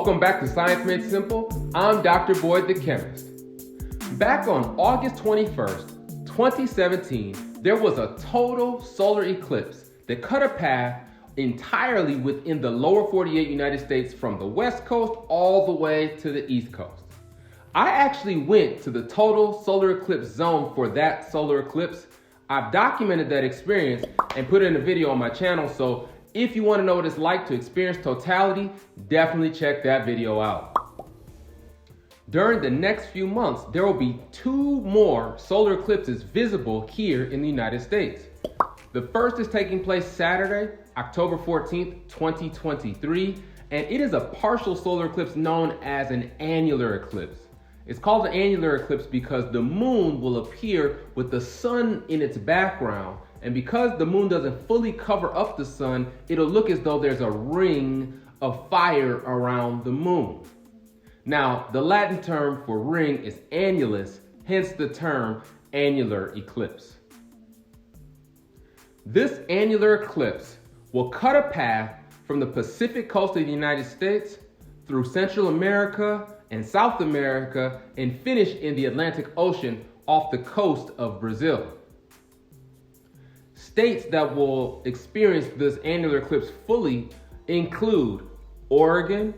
Welcome back to Science Made Simple. I'm Dr. Boyd the Chemist. Back on August 21st, 2017, there was a total solar eclipse that cut a path entirely within the lower 48 United States from the West Coast all the way to the East Coast. I actually went to the total solar eclipse zone for that solar eclipse. I've documented that experience and put it in a video on my channel, so if you want to know what it's like to experience totality, definitely check that video out. During the next few months, there will be 2 more solar eclipses visible here in the United States. The first is taking place Saturday, October 14th, 2023, and it is a partial solar eclipse known as an annular eclipse. It's called an annular eclipse because the moon will appear with the sun in its background, and because the moon doesn't fully cover up the sun, it'll look as though there's a ring of fire around the moon. Now, the Latin term for ring is annulus, hence the term annular eclipse. This annular eclipse will cut a path from the Pacific coast of the United States through Central America and South America and finish in the Atlantic Ocean off the coast of Brazil. States that will experience this annular eclipse fully include Oregon,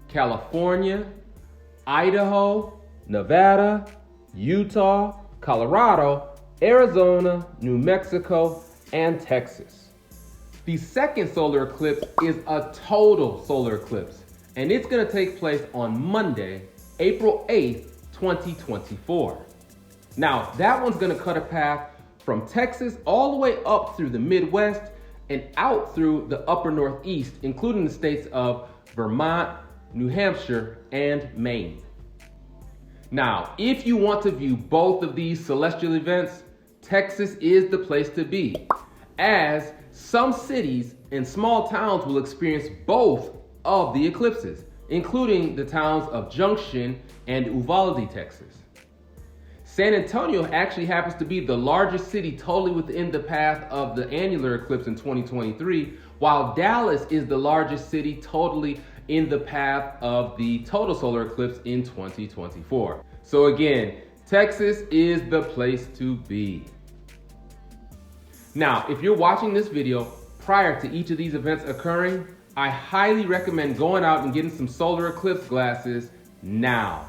California, Idaho, Nevada, Utah, Colorado, Arizona, New Mexico, and Texas. The second solar eclipse is a total solar eclipse, and it's going to take place on Monday, April 8th, 2024. Now, that one's going to cut a path from Texas all the way up through the Midwest and out through the upper Northeast, including the states of Vermont, New Hampshire, and Maine. Now, if you want to view both of these celestial events, Texas is the place to be, as some cities and small towns will experience both of the eclipses, including the towns of Junction and Uvalde, Texas. San Antonio actually happens to be the largest city totally within the path of the annular eclipse in 2023, while Dallas is the largest city totally in the path of the total solar eclipse in 2024. So again, Texas is the place to be. Now, if you're watching this video prior to each of these events occurring, I highly recommend going out and getting some solar eclipse glasses now.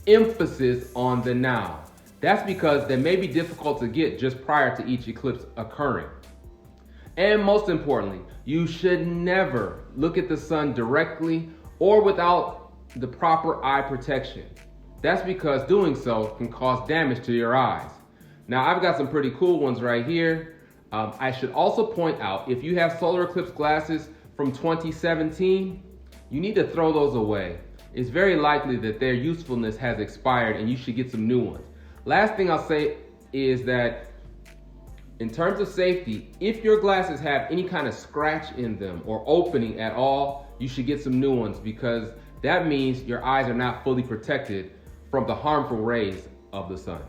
Emphasis on the now. That's because they may be difficult to get just prior to each eclipse occurring. And most importantly, you should never look at the sun directly or without the proper eye protection. That's because doing so can cause damage to your eyes. Now, I've got some pretty cool ones right here. I should also point out, if you have solar eclipse glasses from 2017, you need to throw those away. It's very likely that their usefulness has expired and you should get some new ones. Last thing I'll say is that in terms of safety, if your glasses have any kind of scratch in them or opening at all, you should get some new ones, because that means your eyes are not fully protected from the harmful rays of the sun.